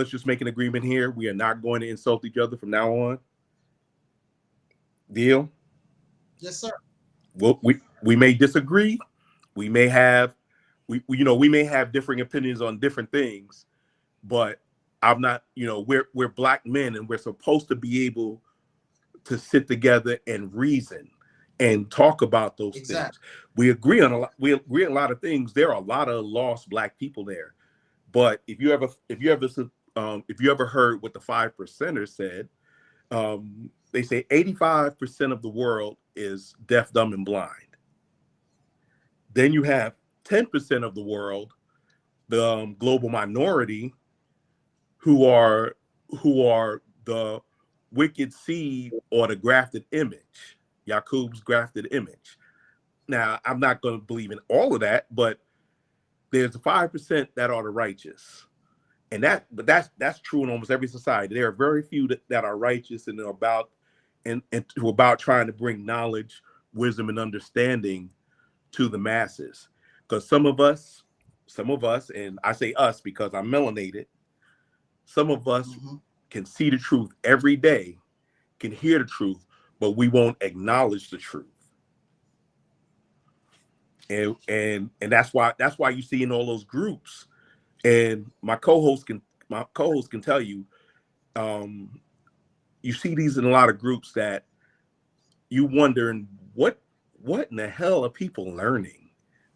just make an agreement here. We are not going to insult each other from now on. Deal? Yes, sir. Well, we may disagree. We may have we may have differing opinions on different things, but I'm not, we're black men and we're supposed to be able to sit together and reason and talk about those Exactly. things. We agree on a lot. We agree on a lot of things. There are a lot of lost black people there. But if you ever heard what the 5%ers said, they say 85% of the world is deaf, dumb, and blind. Then you have 10% of the world, the global minority, who are the wicked seed or the grafted image, Yaqub's grafted image. Now, I'm not going to believe in all of that, but there's 5% that are the righteous. And that's true in almost every society. There are very few that are righteous and are about who are about trying to bring knowledge, wisdom, and understanding to the masses. Because some of us, and I say us because I'm melanated, some of us can see the truth every day, can hear the truth, but we won't acknowledge the truth. And that's why you see in all those groups, and my co-host can tell you, you see these in a lot of groups that you wondering what in the hell are people learning?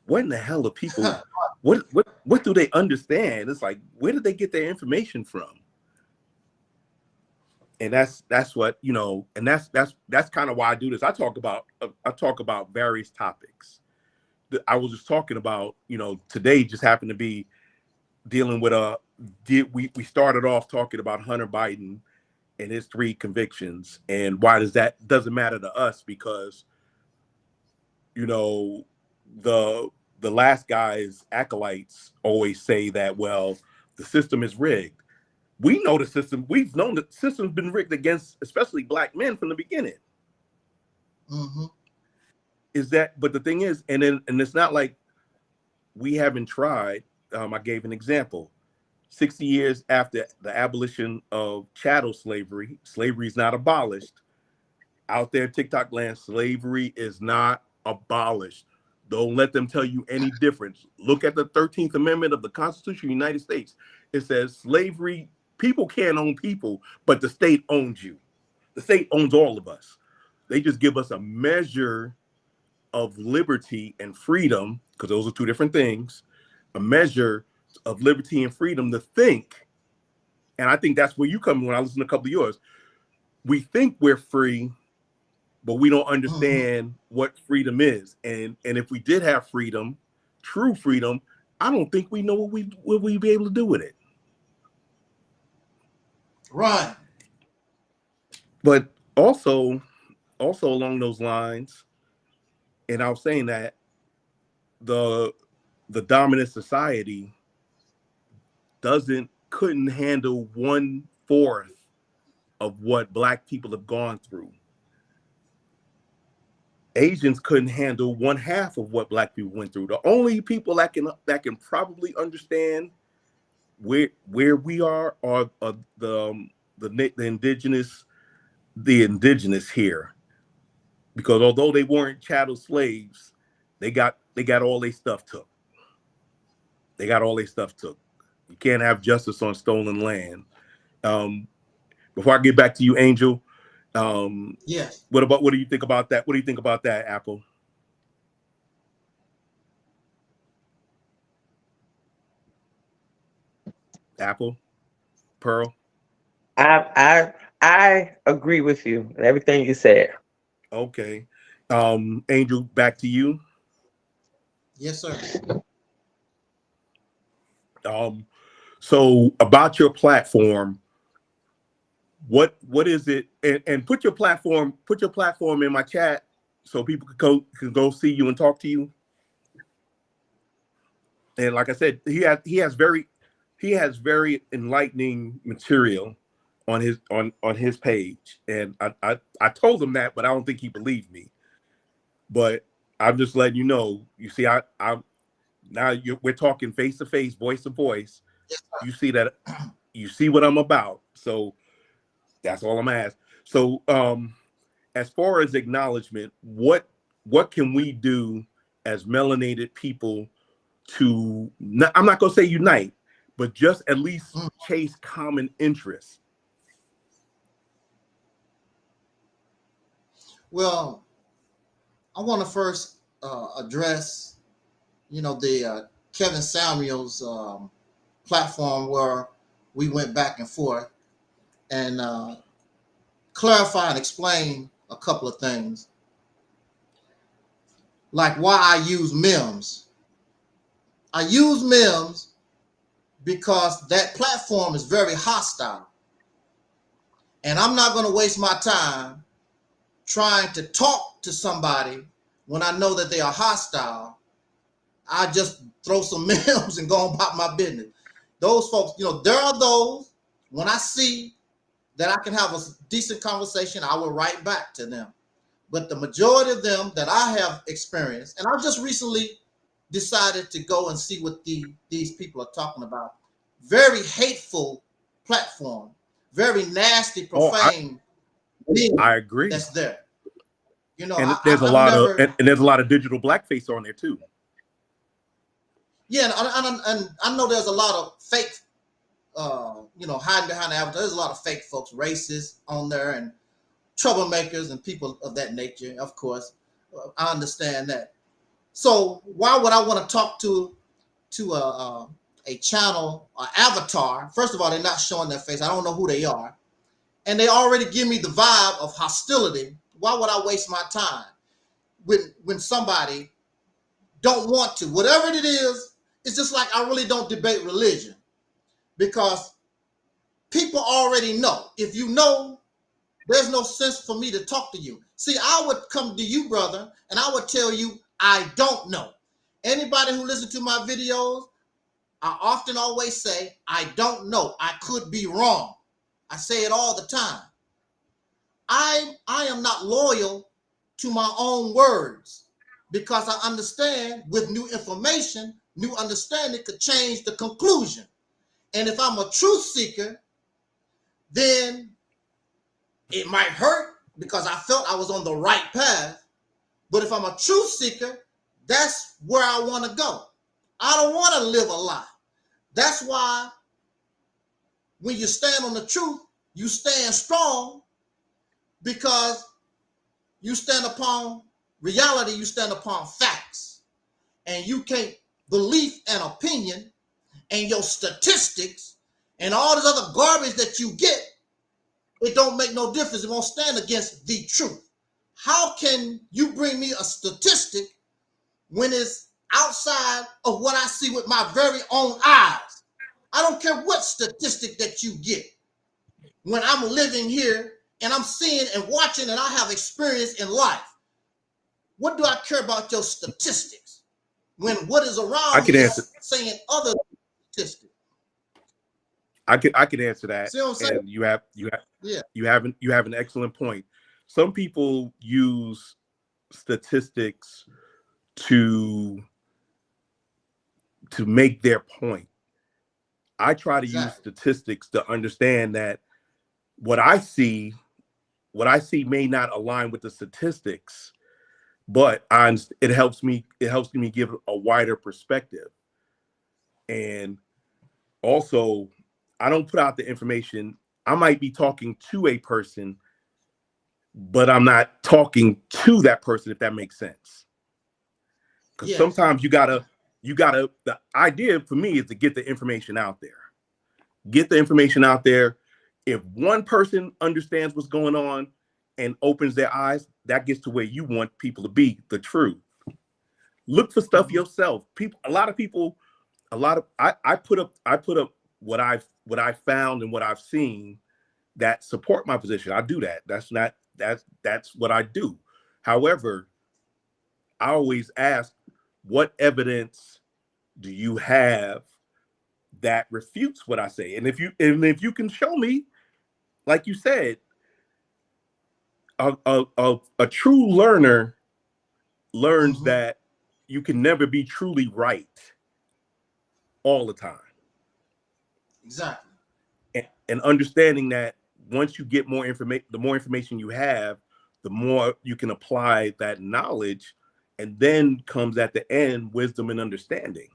What in the hell are people what do they understand? It's like, where did they get their information from? And that's what, and that's kind of why I do this. I talk about various topics. I was just talking about, today just happened to be dealing with we started off talking about Hunter Biden and his 3 convictions, and why doesn't matter to us, because the last guy's acolytes always say that, well, the system is rigged. We know the system. We've known that the system's been rigged against, especially black men, from the beginning. But the thing is, and it's not like we haven't tried. I gave an example. 60 years after the abolition of chattel slavery, slavery is not abolished. Out there in TikTok land, slavery is not abolished. Don't let them tell you any difference. Look at the 13th Amendment of the Constitution of the United States. It says slavery, people can't own people, but the state owns you. The state owns all of us. They just give us a measure of liberty and freedom, because those are 2 different things, a measure of liberty and freedom to think. And I think that's where you come in when I listen to a couple of yours. We think we're free, but we don't understand what freedom is. And if we did have freedom, true freedom, I don't think we know what we'd be able to do with it. Right. But also along those lines, and I was saying that the dominant society couldn't handle 1/4 of what black people have gone through. Asians couldn't handle 1/2 of what black people went through. The only people that can probably understand where we are the indigenous here, because although they weren't chattel slaves, they got all their stuff took. They got all their stuff took. You can't have justice on stolen land. Before I get back to you, Angel, yes. what do you think about that? What do you think about that, Apple? Apple, Pearl. I agree with you and everything you said. Okay, Angel, back to you. Yes, sir. So about your platform, what is it? And put your platform in my chat so people can go see you and talk to you. And like I said, he has very enlightening material on his page. And I told him that, but I don't think he believed me. But I'm just letting you know. You see, I'm now we're talking face to face, voice to voice. You see that, you see what I'm about. So that's all I'm asking. So as far as acknowledgement, what can we do as melanated people to, I'm not going to say unite, but just at least chase common interests? Well, I want to first address, the 𝐤𝐲𝐯𝐞's platform where we went back and forth and clarify and explain a couple of things, like why I use memes. I use memes because that platform is very hostile, and I'm not going to waste my time trying to talk to somebody when I know that they are hostile. I just throw some memes and go about my business. Those folks, there are those, when I see that I can have a decent conversation, I will write back to them. But the majority of them that I have experienced, and I just recently decided to go and see what these people are talking about. Very hateful platform, very nasty, profane. I agree. That's there. And there's a lot of digital blackface on there too. Yeah, and I know there's a lot of fake, hiding behind the avatar. There's a lot of fake folks, racists on there, and troublemakers and people of that nature. Of course, I understand that. So why would I want to talk to a channel, an avatar? First of all, they're not showing their face. I don't know who they are, and they already give me the vibe of hostility. Why would I waste my time when somebody don't want to? Whatever it is, it's just like I really don't debate religion, because people already know. If you know, there's no sense for me to talk to you. See, I would come to you, brother, and I would tell you I don't know. Anybody who listens to my videos, I often always say, I don't know. I could be wrong. I say it all the time. I am not loyal to my own words, because I understand with new information, new understanding could change the conclusion. And if I'm a truth seeker, then it might hurt because I felt I was on the right path. But if I'm a truth seeker, that's where I want to go. I don't want to live a lie. That's why when you stand on the truth, you stand strong, because you stand upon reality, you stand upon facts. And you can't believe an opinion and your statistics and all this other garbage that you get, it don't make no difference. It won't stand against the truth. How can you bring me a statistic when it's outside of what I see with my very own eyes? I don't care what statistic that you get. When I'm living here and I'm seeing and watching and I have experience in life, what do I care about your statistics when what is around me is saying other statistics? I could answer that. See what I'm saying? And you have an excellent point. Some people use statistics to make their point. I try to use statistics to understand that what I see may not align with the statistics, but it helps me give a wider perspective. And also, I don't put out the information. I might be talking to a person, but I'm not talking to that person, if that makes sense. Because sometimes you gotta, the idea for me is to get the information out there. Get the information out there. If one person understands what's going on and opens their eyes, that gets to where you want people to be, the truth. Look for stuff yourself. I put up what I've found and what I've seen that support my position. I do that. That's what I do. However, I always ask, what evidence do you have that refutes what I say? And if you can show me, like you said, a true learner learns that you can never be truly right all the time. Exactly. And understanding that once you get more information, the more information you have, the more you can apply that knowledge, and then comes at the end wisdom and understanding.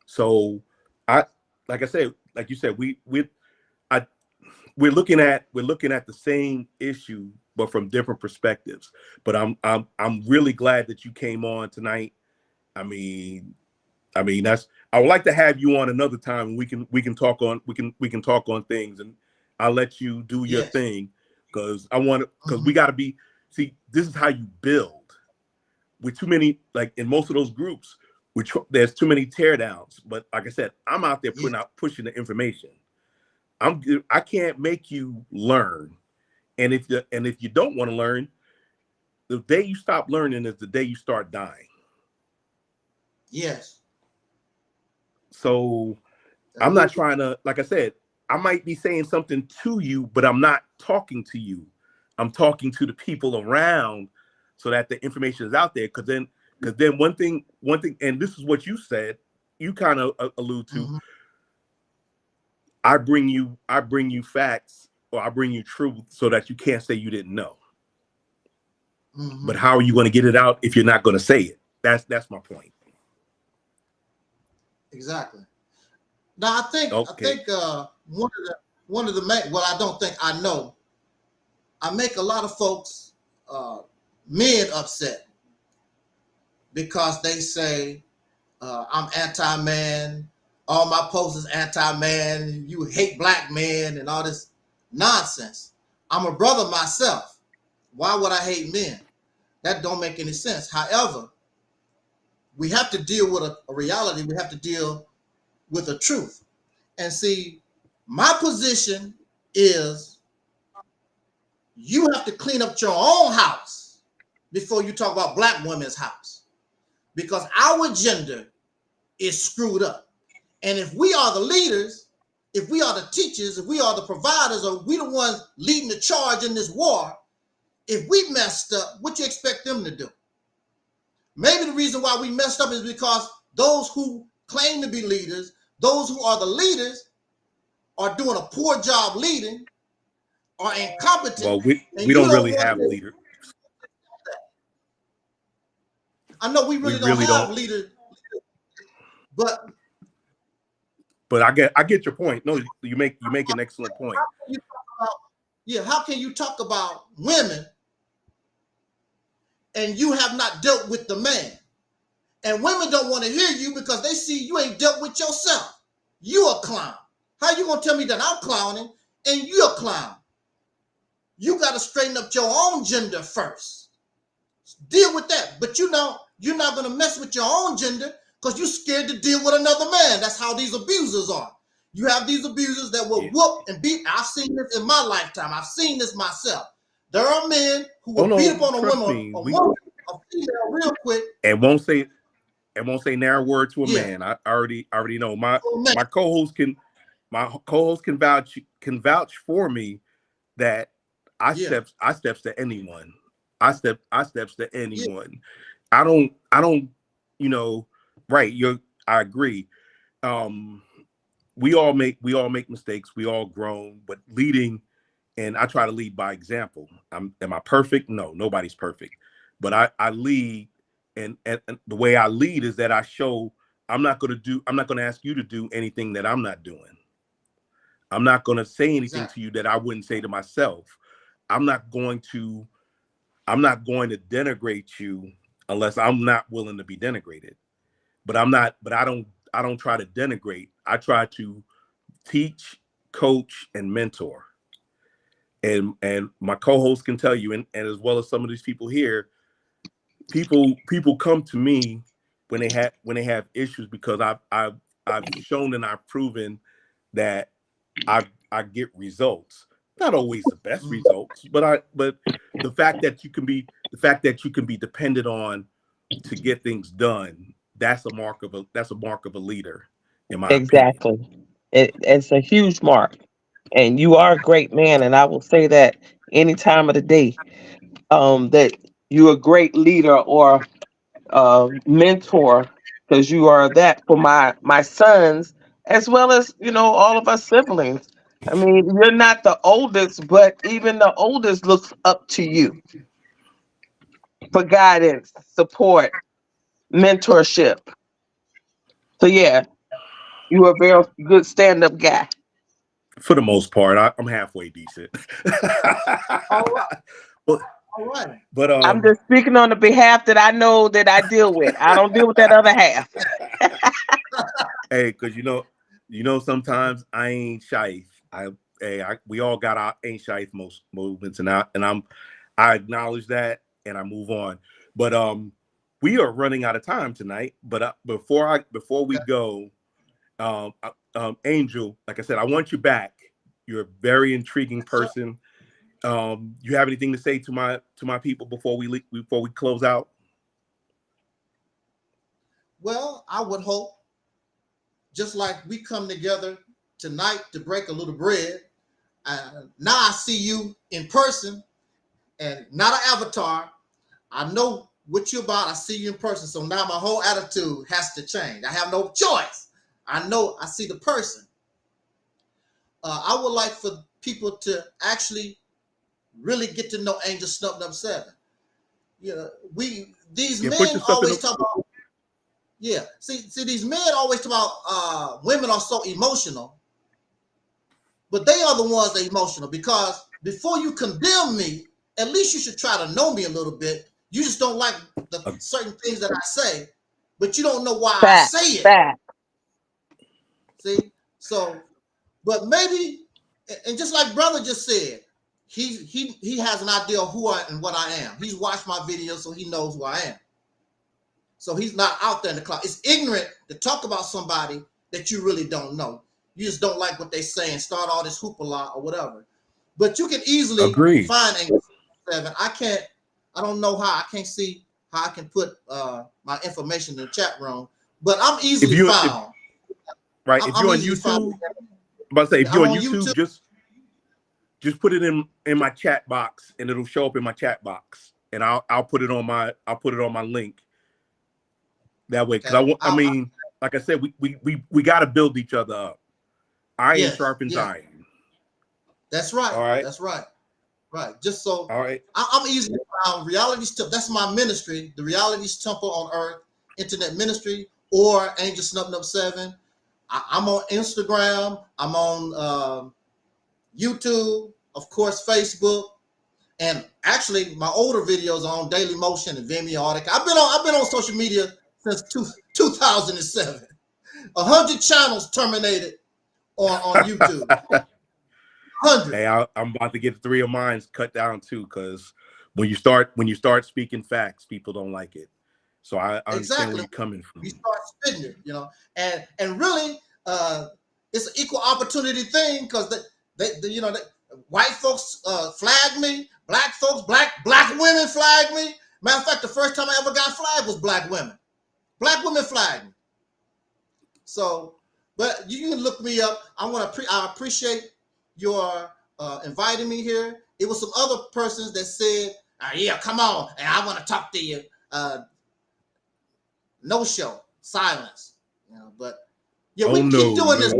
So like I said, like you said, we're looking at the same issue, but from different perspectives. But I'm really glad that you came on tonight. I mean, that's, I would like to have you on another time, and we can talk on things, and I'll let you do your thing, because we got to be, see, this is how you build. With too many, like in most of those groups, there's too many teardowns. But like I said, I'm out there pushing the information. I can't make you learn, and if you don't want to learn, the day you stop learning is the day you start dying. Yes. So I'm not trying to, like I said, I might be saying something to you, but I'm not talking to you. I'm talking to the people around, so that the information is out there. Because then one thing, and this is what you said, you kind of allude to. I bring you facts, or I bring you truth, so that you can't say you didn't know. But how are you going to get it out if you're not going to say it? That's my point. Exactly. Now I think one of the main, well, I don't think, I know, I make a lot of folks, men, upset because they say I'm anti-man, all my posts is anti-man, you hate black men, and all this nonsense. I'm a brother myself. Why would I hate men? That don't make any sense. However, we have to deal with a reality. We have to deal with a truth. And see, my position is you have to clean up your own house before you talk about black women's house, because our gender is screwed up. And if we are the leaders, if we are the teachers, if we are the providers, or we the ones leading the charge in this war, if we messed up, what you expect them to do? Maybe the reason why we messed up is because those who claim to be leaders, those who are the leaders, are doing a poor job leading, are incompetent. Well, we don't really have leaders. I know we really don't have leaders, but I get your point. No, you make an excellent point. How can you talk about women and you have not dealt with the man? And women don't want to hear you because they see you ain't dealt with yourself. You a clown. How you gonna tell me that I'm clowning and you a clown? You got to straighten up your own gender first. Deal with that. But you know, you're not going to mess with your own gender because you're scared to deal with another man. That's how these abusers are. You have these abusers that will whoop and beat. I've seen this in my lifetime. I've seen this myself. There are men who will beat up on a woman, a female real quick, and won't say narrow word to a man. I already know. My co-host can vouch for me that I steps to anyone. I steps to anyone. I don't, right. I agree. We all make mistakes. We all grown, but leading, and I try to lead by example. Am I perfect? No, nobody's perfect. But I lead, and the way I lead is that I show I'm not going to ask you to do anything that I'm not doing. I'm not going to say anything to you that I wouldn't say to myself. I'm not going to denigrate you unless I'm not willing to be denigrated. But I don't try to denigrate. I try to teach, coach, and mentor. And my co-host can tell you, and as well as some of these people here, people come to me when they have issues, because I've shown and I've proven that I get results. Not always the best results, but the fact that you can be depended on to get things done, that's a mark of a leader, in my opinion. It's a huge mark, and you are a great man, and I will say that any time of the day, that you're a great leader or mentor, because you are that for my sons, as well as all of us siblings. I mean, you're not the oldest, but even the oldest looks up to you for guidance, support, mentorship. So yeah, you are a very good stand-up guy. For the most part, I'm halfway decent. All right. but, All right. but I'm just speaking on the behalf that I know that I deal with. I don't deal with that other half. hey, because sometimes I ain't shy. We all got our ain't shy most movements, and I acknowledge that and I move on. But we are running out of time tonight. But before we go, Angel, like I said, I want you back. You're a very intriguing person. You have anything to say to my people before we close out? Well, I would hope, just like we come together tonight to break a little bread, now I see you in person and not an avatar. I know what you're about. I see you in person. So now my whole attitude has to change. I have no choice. I know I see the person. I would like for people to actually really get to know 𝐿𝐸𝐯𝐞. You know, these men always talk about, see, these men always talk about women are so emotional, but they are the ones that are emotional, because before you condemn me, at least you should try to know me a little bit. You just don't like the certain things that I say, but you don't know why I say it. See? So, but maybe, and just like brother just said, he has an idea of who I and what I am. He's watched my videos, so he knows who I am. So he's not out there in the cloud. It's ignorant to talk about somebody that you really don't know. You just don't like what they say and start all this hoopla or whatever. But you can easily find 𝐿𝐸𝐯𝐞. I don't know how. I can't see how I can put my information in the chat room, but I'm easily found. If you're on YouTube, if you're on YouTube, just put it in my chat box, and it'll show up in my chat box, and I'll put it on my link. That way, because I mean, like I said, we got to build each other up. Iron sharpens iron. That's right. All right. That's right. Right. Just so. All right. I'm easily found. Reality's Temple. That's my ministry. The Reality's Temple on Earth Internet Ministry, or 𝐿𝐸𝐯𝐞7. I'm on Instagram. I'm on YouTube, of course, Facebook, and actually my older videos are on Daily Motion and Vimeo. I've been on social media since 2007. 100 channels terminated on YouTube. 100. Hey, I'm about to get 3 of mine cut down too, because when you start speaking facts, people don't like it. So I understand where you're coming from. You start spitting it, and really, it's an equal opportunity thing, because white folks flag me, black folks, black women flag me. Matter of fact, the first time I ever got flagged was black women. Black women flagged me. So, but you can look me up. I appreciate your inviting me here. It was some other persons that said, "Yeah, come on, and I want to talk to you." No show, silence. But yeah, we can keep doing this.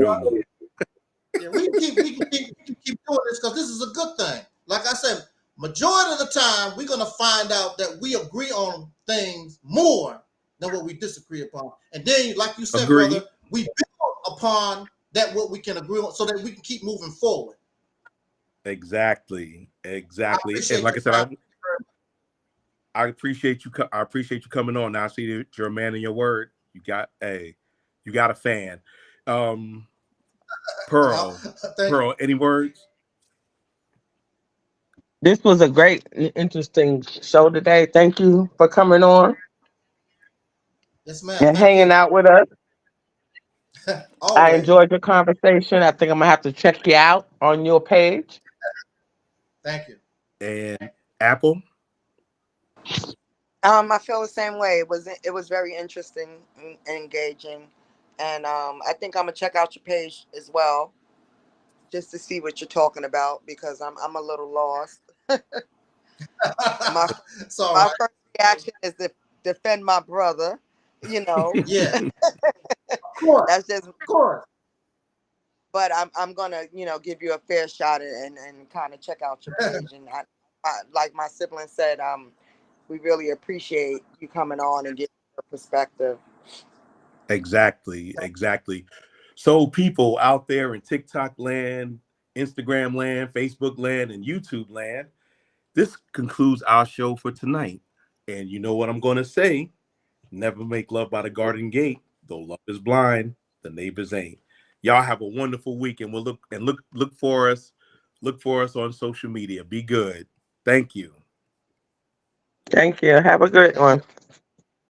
Yeah, we can keep doing this, because this is a good thing. Like I said, majority of the time we're gonna find out that we agree on things more than what we disagree upon. And then, like you said, brother, we build upon that what we can agree on, so that we can keep moving forward. Exactly. And like I said, I appreciate you. I appreciate you coming on. Now I see that you're a man of your word. You got a fan. Pearl, any words? This was a great, interesting show today. Thank you for coming on. Yes, ma'am. And hanging out with us. I enjoyed your conversation. I think I'm gonna have to check you out on your page. Thank you. And Apple. I feel the same way. It was very interesting and engaging, and I think I'm gonna check out your page as well, just to see what you're talking about, because I'm a little lost. My first reaction is to defend my brother. Yeah. Of course. That's just. Of course. but I'm gonna, you know, give you a fair shot and kind of check out your page. And I like my sibling said, we really appreciate you coming on and giving your perspective. Exactly, exactly. So people out there in TikTok land, Instagram land, Facebook land, and YouTube land, this concludes our show for tonight. And you know what I'm going to say? Never make love by the garden gate. Though love is blind, the neighbors ain't. Y'all have a wonderful week, and we'll look for us. Look for us on social media. Be good. Thank you. Thank you. Have a good one.